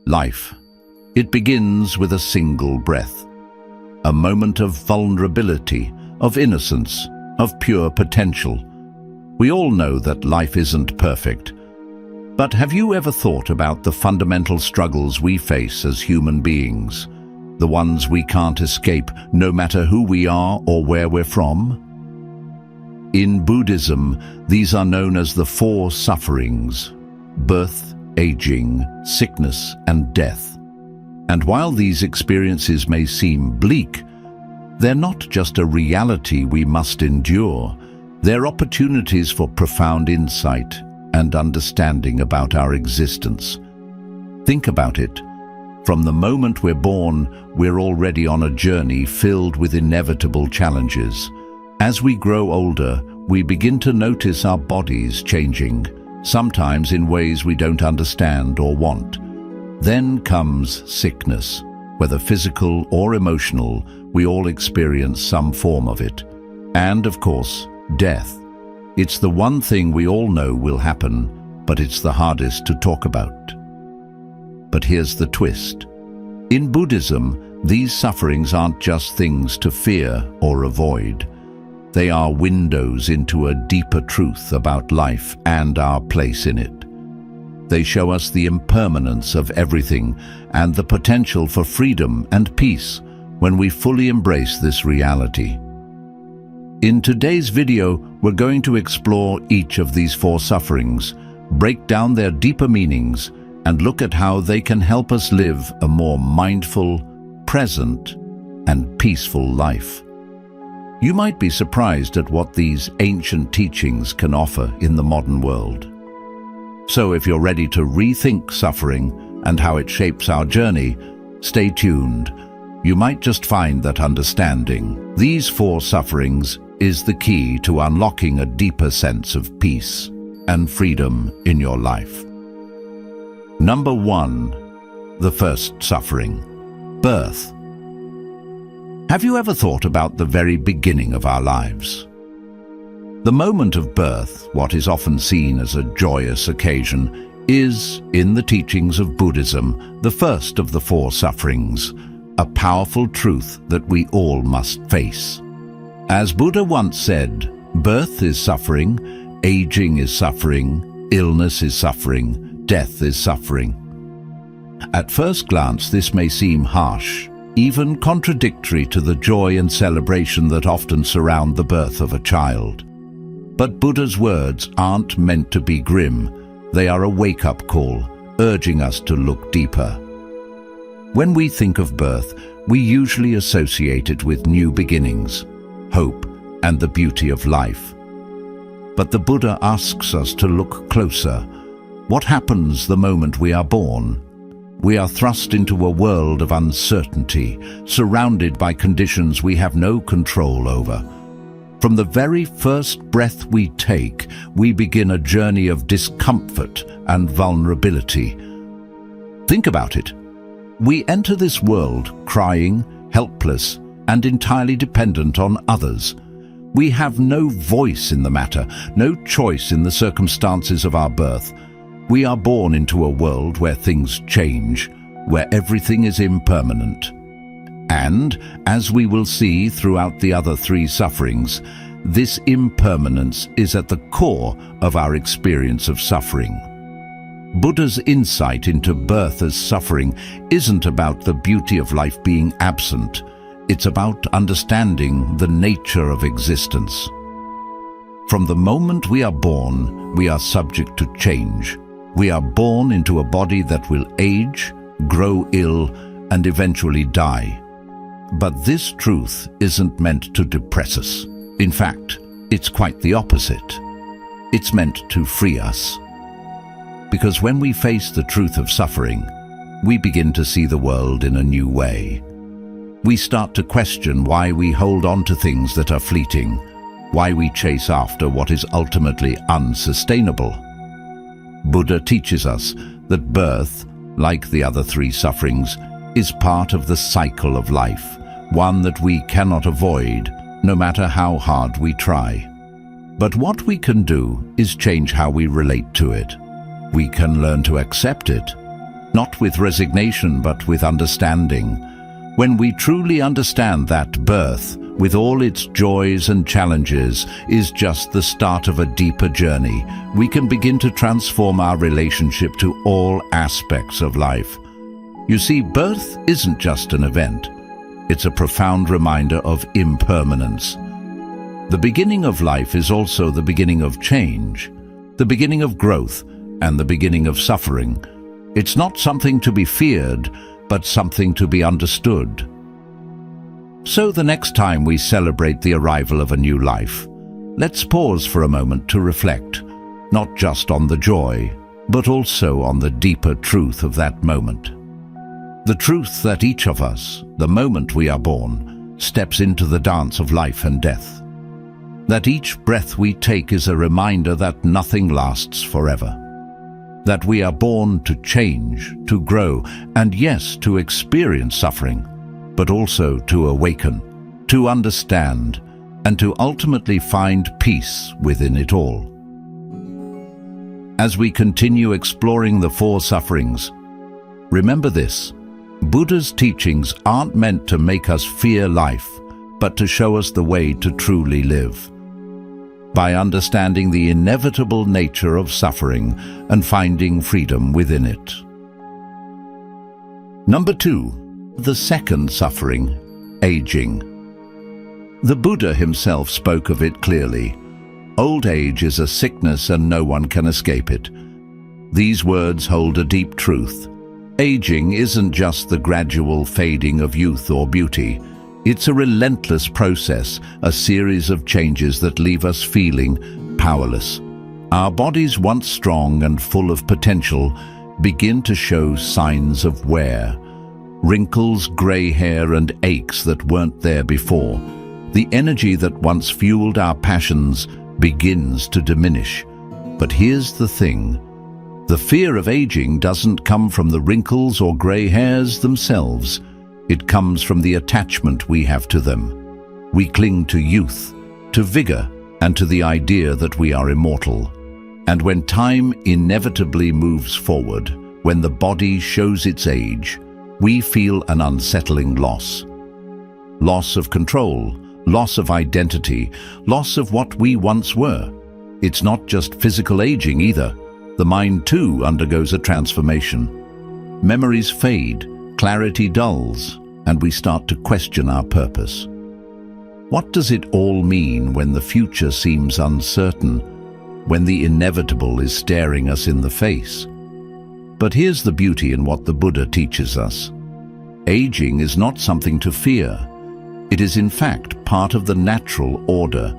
Life. It begins with a single breath. A moment of vulnerability, of innocence, of pure potential. We all know that life isn't perfect. But have you ever thought about the fundamental struggles we face as human beings? The ones we can't escape, no matter who we are or where we're from? In Buddhism, these are known as the four sufferings: birth, aging, sickness, and death. And while these experiences may seem bleak, they're not just a reality we must endure. They're opportunities for profound insight and understanding about our existence. Think about it. From the moment we're born, we're already on a journey filled with inevitable challenges. As we grow older, we begin to notice our bodies changing, sometimes in ways we don't understand or want. Then comes sickness. Whether physical or emotional, we all experience some form of it. And, of course, death. It's the one thing we all know will happen, but it's the hardest to talk about. But here's the twist. In Buddhism, these sufferings aren't just things to fear or avoid. They are windows into a deeper truth about life and our place in it. They show us the impermanence of everything and the potential for freedom and peace when we fully embrace this reality. In today's video, we're going to explore each of these four sufferings, break down their deeper meanings, and look at how they can help us live a more mindful, present, and peaceful life. You might be surprised at what these ancient teachings can offer in the modern world. So if you're ready to rethink suffering and how it shapes our journey, stay tuned. You might just find that understanding these four sufferings is the key to unlocking a deeper sense of peace and freedom in your life. Number 1. The first suffering: birth. Have you ever thought about the very beginning of our lives? The moment of birth, what is often seen as a joyous occasion, is, in the teachings of Buddhism, the first of the four sufferings, a powerful truth that we all must face. As Buddha once said, birth is suffering, aging is suffering, illness is suffering, death is suffering. At first glance, this may seem harsh, even contradictory to the joy and celebration that often surround the birth of a child. But Buddha's words aren't meant to be grim. They are a wake-up call, urging us to look deeper. When we think of birth, we usually associate it with new beginnings, hope, and the beauty of life. But the Buddha asks us to look closer. What happens the moment we are born? We are thrust into a world of uncertainty, surrounded by conditions we have no control over. From the very first breath we take, we begin a journey of discomfort and vulnerability. Think about it. We enter this world crying, helpless, and entirely dependent on others. We have no voice in the matter, no choice in the circumstances of our birth. We are born into a world where things change, where everything is impermanent. And, as we will see throughout the other three sufferings, this impermanence is at the core of our experience of suffering. Buddha's insight into birth as suffering isn't about the beauty of life being absent. It's about understanding the nature of existence. From the moment we are born, we are subject to change. We are born into a body that will age, grow ill, and eventually die. But this truth isn't meant to depress us. In fact, it's quite the opposite. It's meant to free us. Because when we face the truth of suffering, we begin to see the world in a new way. We start to question why we hold on to things that are fleeting, why we chase after what is ultimately unsustainable. Buddha teaches us that birth, like the other three sufferings, is part of the cycle of life, one that we cannot avoid, no matter how hard we try. But what we can do is change how we relate to it. We can learn to accept it, not with resignation but with understanding. When we truly understand that birth, with all its joys and challenges, is just the start of a deeper journey, we can begin to transform our relationship to all aspects of life. You see, birth isn't just an event. It's a profound reminder of impermanence. The beginning of life is also the beginning of change, the beginning of growth, and the beginning of suffering. It's not something to be feared, but something to be understood. So the next time we celebrate the arrival of a new life, let's pause for a moment to reflect, not just on the joy, but also on the deeper truth of that moment. The truth that each of us, the moment we are born, steps into the dance of life and death. That each breath we take is a reminder that nothing lasts forever. That we are born to change, to grow, and yes, to experience suffering, but also to awaken, to understand, and to ultimately find peace within it all. As we continue exploring the four sufferings, remember this: Buddha's teachings aren't meant to make us fear life, but to show us the way to truly live. By understanding the inevitable nature of suffering and finding freedom within it. Number 2, the second suffering, aging. The Buddha himself spoke of it clearly. Old age is a sickness and no one can escape it. These words hold a deep truth. Aging isn't just the gradual fading of youth or beauty. It's a relentless process, a series of changes that leave us feeling powerless. Our bodies, once strong and full of potential, begin to show signs of wear. Wrinkles, grey hair, and aches that weren't there before. The energy that once fueled our passions begins to diminish. But here's the thing. The fear of aging doesn't come from the wrinkles or grey hairs themselves. It comes from the attachment we have to them. We cling to youth, to vigor, and to the idea that we are immortal. And when time inevitably moves forward, when the body shows its age, we feel an unsettling loss. Loss of control, loss of identity, loss of what we once were. It's not just physical aging either. The mind too undergoes a transformation. Memories fade, clarity dulls, and we start to question our purpose. What does it all mean when the future seems uncertain, when the inevitable is staring us in the face? But here's the beauty in what the Buddha teaches us. Aging is not something to fear. It is in fact part of the natural order.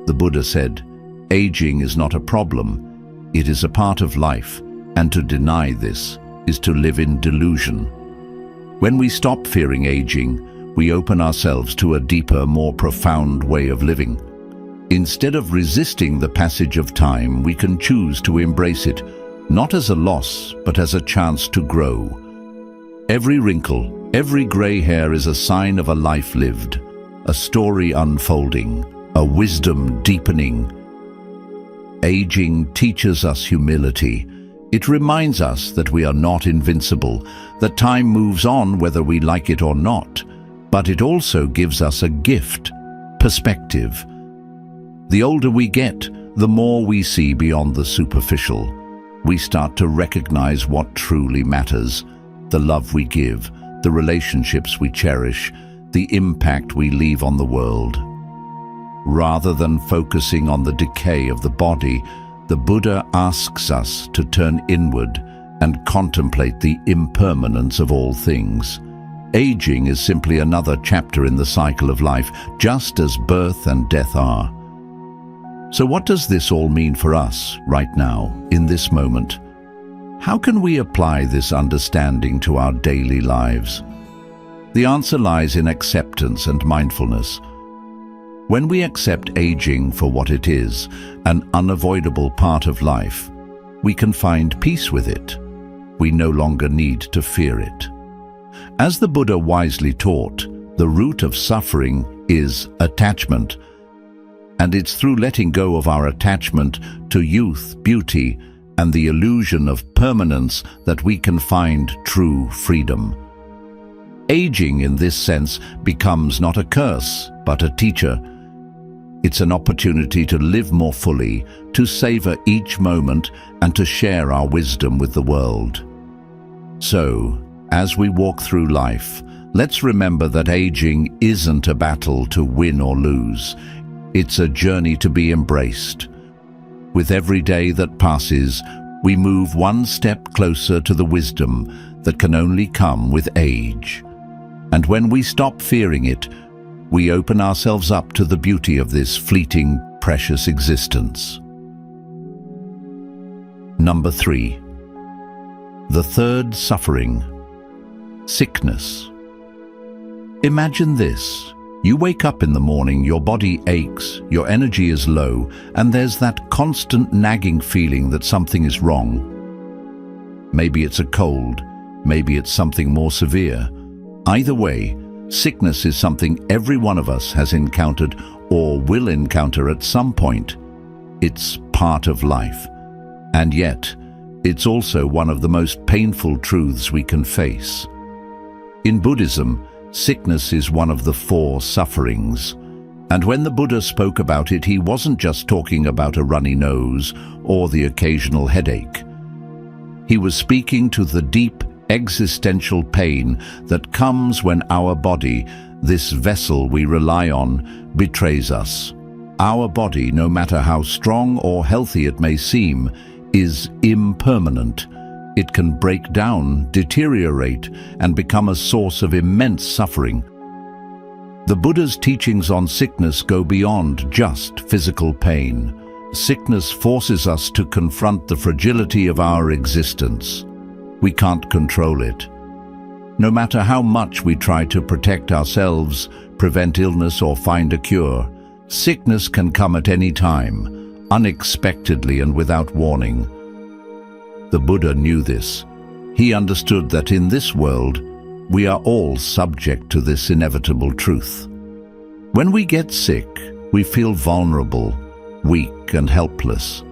The Buddha said, aging is not a problem, it is a part of life, and to deny this is to live in delusion. When we stop fearing aging, we open ourselves to a deeper, more profound way of living. Instead of resisting the passage of time, we can choose to embrace it, not as a loss, but as a chance to grow. Every wrinkle, every grey hair is a sign of a life lived, a story unfolding, a wisdom deepening. Aging teaches us humility. It reminds us that we are not invincible, that time moves on whether we like it or not, but it also gives us a gift, perspective. The older we get, the more we see beyond the superficial. We start to recognize what truly matters, the love we give, the relationships we cherish, the impact we leave on the world. Rather than focusing on the decay of the body, the Buddha asks us to turn inward and contemplate the impermanence of all things. Aging is simply another chapter in the cycle of life, just as birth and death are. So what does this all mean for us right now, in this moment? How can we apply this understanding to our daily lives? The answer lies in acceptance and mindfulness. When we accept aging for what it is, an unavoidable part of life, we can find peace with it. We no longer need to fear it. As the Buddha wisely taught, the root of suffering is attachment, and it's through letting go of our attachment to youth, beauty, and the illusion of permanence that we can find true freedom. Aging, in this sense, becomes not a curse, but a teacher. It's an opportunity to live more fully, to savor each moment, and to share our wisdom with the world. So, as we walk through life, let's remember that aging isn't a battle to win or lose. It's a journey to be embraced. With every day that passes, we move one step closer to the wisdom that can only come with age. And when we stop fearing it, we open ourselves up to the beauty of this fleeting, precious existence. Number 3. The third suffering, sickness. Imagine this. You wake up in the morning, your body aches, your energy is low, and there's that constant nagging feeling that something is wrong. Maybe it's a cold, maybe it's something more severe. Either way, sickness is something every one of us has encountered or will encounter at some point. It's part of life. And yet, it's also one of the most painful truths we can face. In Buddhism, sickness is one of the 4 sufferings. And when the Buddha spoke about it, he wasn't just talking about a runny nose or the occasional headache. He was speaking to the deep existential pain that comes when our body, this vessel we rely on, betrays us. Our body, no matter how strong or healthy it may seem, is impermanent. It can break down, deteriorate, and become a source of immense suffering. The Buddha's teachings on sickness go beyond just physical pain. Sickness forces us to confront the fragility of our existence. We can't control it. No matter how much we try to protect ourselves, prevent illness, or find a cure, sickness can come at any time, unexpectedly and without warning. The Buddha knew this. He understood that in this world, we are all subject to this inevitable truth. When we get sick, we feel vulnerable, weak, and helpless.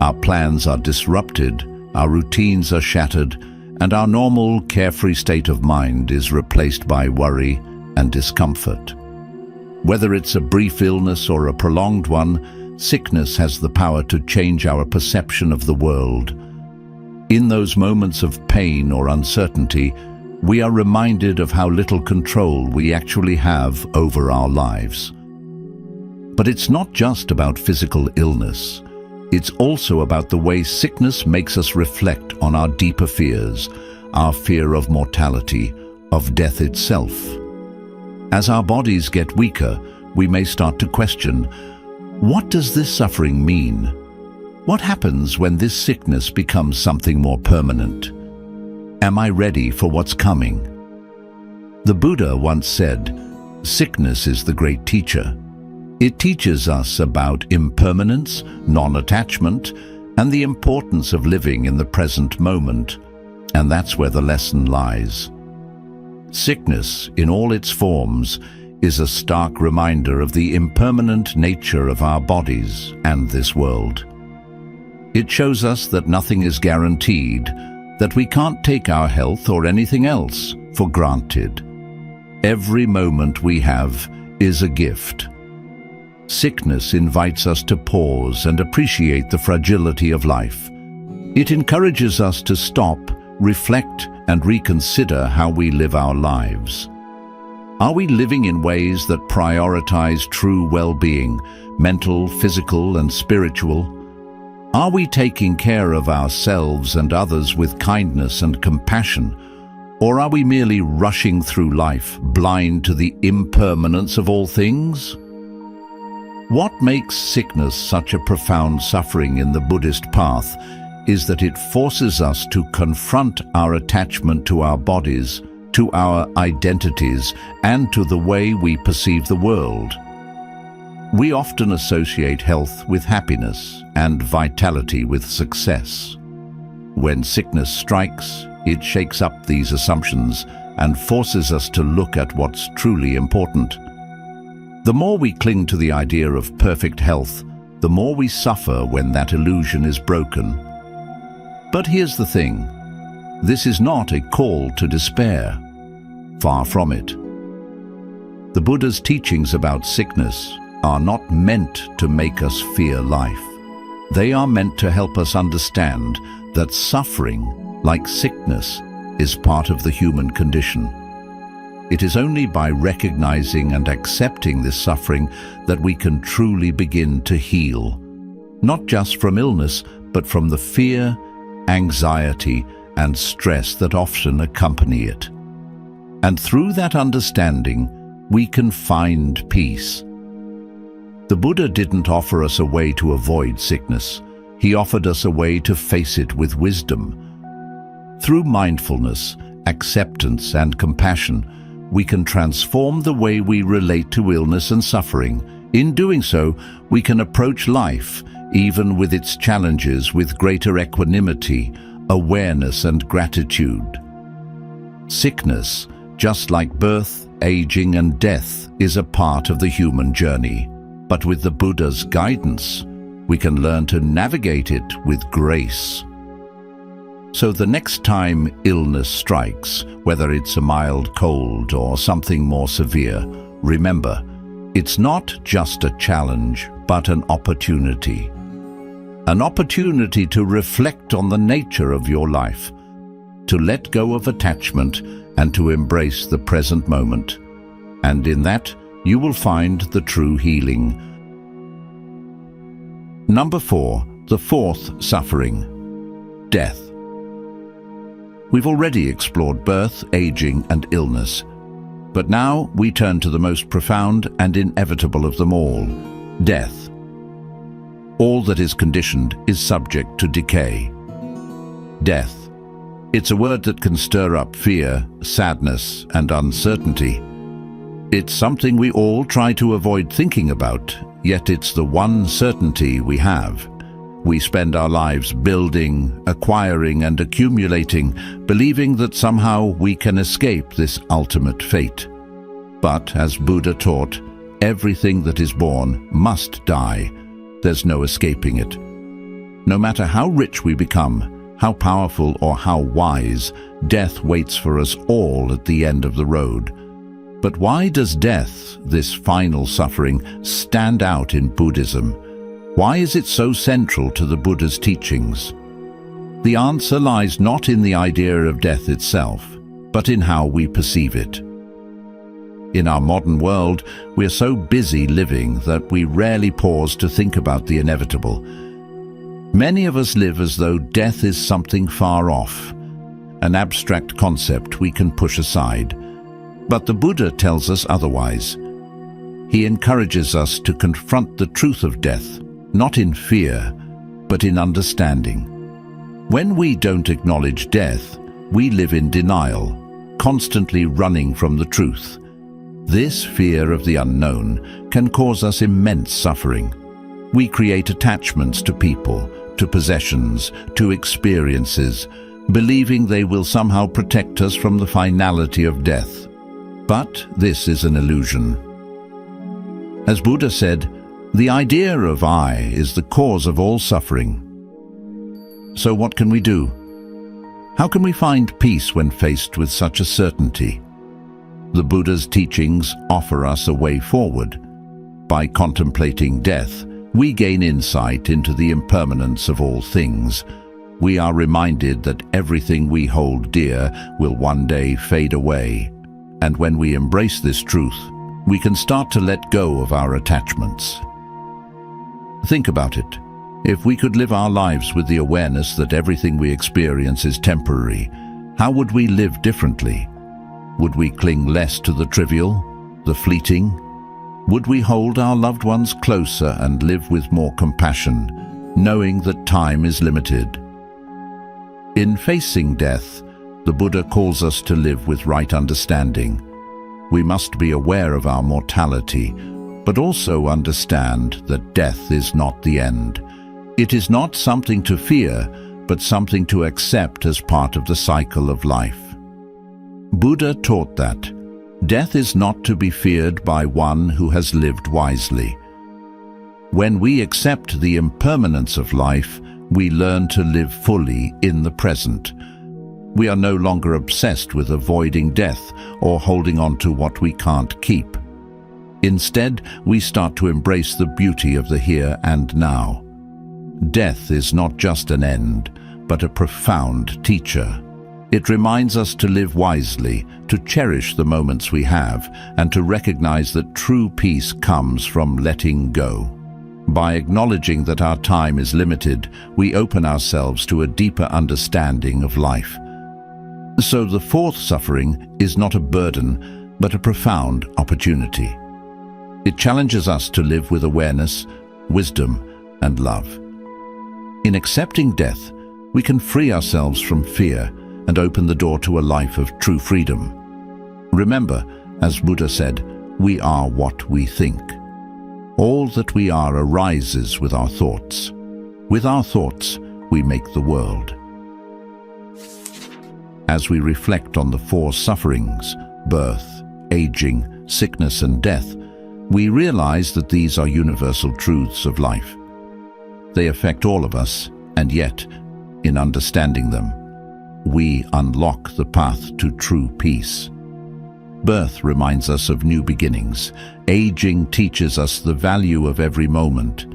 Our plans are disrupted, our routines are shattered, and our normal, carefree state of mind is replaced by worry and discomfort. Whether it's a brief illness or a prolonged one, sickness has the power to change our perception of the world. In those moments of pain or uncertainty, we are reminded of how little control we actually have over our lives. But it's not just about physical illness. It's also about the way sickness makes us reflect on our deeper fears, our fear of mortality, of death itself. As our bodies get weaker, we may start to question, what does this suffering mean? What happens when this sickness becomes something more permanent? Am I ready for what's coming? The Buddha once said, "Sickness is the great teacher." It teaches us about impermanence, non-attachment, and the importance of living in the present moment. And that's where the lesson lies. Sickness, in all its forms, is a stark reminder of the impermanent nature of our bodies and this world. It shows us that nothing is guaranteed, that we can't take our health or anything else for granted. Every moment we have is a gift. Sickness invites us to pause and appreciate the fragility of life. It encourages us to stop, reflect, and reconsider how we live our lives. Are we living in ways that prioritize true well-being, mental, physical, and spiritual? Are we taking care of ourselves and others with kindness and compassion? Or are we merely rushing through life, blind to the impermanence of all things? What makes sickness such a profound suffering in the Buddhist path is that it forces us to confront our attachment to our bodies, to our identities, and to the way we perceive the world. We often associate health with happiness and vitality with success. When sickness strikes, it shakes up these assumptions and forces us to look at what's truly important. The more we cling to the idea of perfect health, the more we suffer when that illusion is broken. But here's the thing. This is not a call to despair. Far from it. The Buddha's teachings about sickness are not meant to make us fear life. They are meant to help us understand that suffering, like sickness, is part of the human condition. It is only by recognizing and accepting this suffering that we can truly begin to heal, not just from illness, but from the fear, anxiety, and stress that often accompany it. And through that understanding, we can find peace. The Buddha didn't offer us a way to avoid sickness. He offered us a way to face it with wisdom. Through mindfulness, acceptance, and compassion, we can transform the way we relate to illness and suffering. In doing so, we can approach life, even with its challenges, with greater equanimity, awareness, and gratitude. Sickness, just like birth, aging, and death, is a part of the human journey. But with the Buddha's guidance, we can learn to navigate it with grace. So the next time illness strikes, whether it's a mild cold or something more severe, remember, it's not just a challenge, but an opportunity. An opportunity to reflect on the nature of your life, to let go of attachment and to embrace the present moment. And in that, you will find the true healing. Number 4, the fourth suffering, death. We've already explored birth, aging, and illness. But now we turn to the most profound and inevitable of them all, death. All that is conditioned is subject to decay. Death. It's a word that can stir up fear, sadness, and uncertainty. It's something we all try to avoid thinking about, yet it's the one certainty we have. We spend our lives building, acquiring, and accumulating, believing that somehow we can escape this ultimate fate. But, as Buddha taught, everything that is born must die. There's no escaping it. No matter how rich we become, how powerful or how wise, death waits for us all at the end of the road. But why does death, this final suffering, stand out in Buddhism? Why is it so central to the Buddha's teachings? The answer lies not in the idea of death itself, but in how we perceive it. In our modern world, we are so busy living that we rarely pause to think about the inevitable. Many of us live as though death is something far off, an abstract concept we can push aside. But the Buddha tells us otherwise. He encourages us to confront the truth of death, not in fear, but in understanding. When we don't acknowledge death, we live in denial, constantly running from the truth. This fear of the unknown can cause us immense suffering. We create attachments to people, to possessions, to experiences, believing they will somehow protect us from the finality of death. But this is an illusion. As Buddha said, the idea of I is the cause of all suffering. So what can we do? How can we find peace when faced with such a certainty? The Buddha's teachings offer us a way forward. By contemplating death, we gain insight into the impermanence of all things. We are reminded that everything we hold dear will one day fade away. And when we embrace this truth, we can start to let go of our attachments. Think about it. If we could live our lives with the awareness that everything we experience is temporary, how would we live differently? Would we cling less to the trivial, the fleeting? Would we hold our loved ones closer and live with more compassion, knowing that time is limited? In facing death, the Buddha calls us to live with right understanding. We must be aware of our mortality, but also understand that death is not the end. It is not something to fear, but something to accept as part of the cycle of life. Buddha taught that death is not to be feared by one who has lived wisely. When we accept the impermanence of life, we learn to live fully in the present. We are no longer obsessed with avoiding death or holding on to what we can't keep. Instead, we start to embrace the beauty of the here and now. Death is not just an end, but a profound teacher. It reminds us to live wisely, to cherish the moments we have, and to recognize that true peace comes from letting go. By acknowledging that our time is limited, we open ourselves to a deeper understanding of life. So the fourth suffering is not a burden, but a profound opportunity. It challenges us to live with awareness, wisdom, and love. In accepting death, we can free ourselves from fear and open the door to a life of true freedom. Remember, as Buddha said, we are what we think. All that we are arises with our thoughts. With our thoughts, we make the world. As we reflect on the four sufferings, birth, aging, sickness, and death, we realize that these are universal truths of life. They affect all of us, and yet, in understanding them, we unlock the path to true peace. Birth reminds us of new beginnings. Aging teaches us the value of every moment.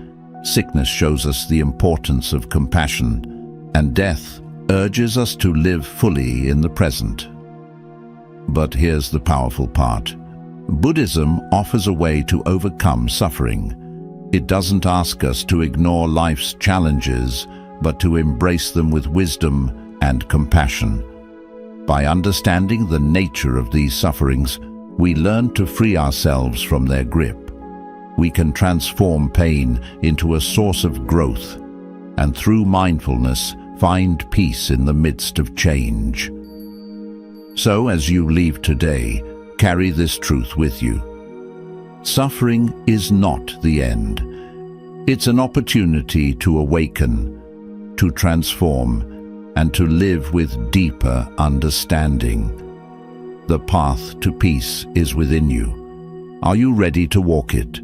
Sickness shows us the importance of compassion. And death urges us to live fully in the present. But here's the powerful part. Buddhism offers a way to overcome suffering. It doesn't ask us to ignore life's challenges, but to embrace them with wisdom and compassion. By understanding the nature of these sufferings, we learn to free ourselves from their grip. We can transform pain into a source of growth, and through mindfulness, find peace in the midst of change. So, as you leave today, carry this truth with you. Suffering is not the end. It's an opportunity to awaken, to transform, and to live with deeper understanding. The path to peace is within you. Are you ready to walk it?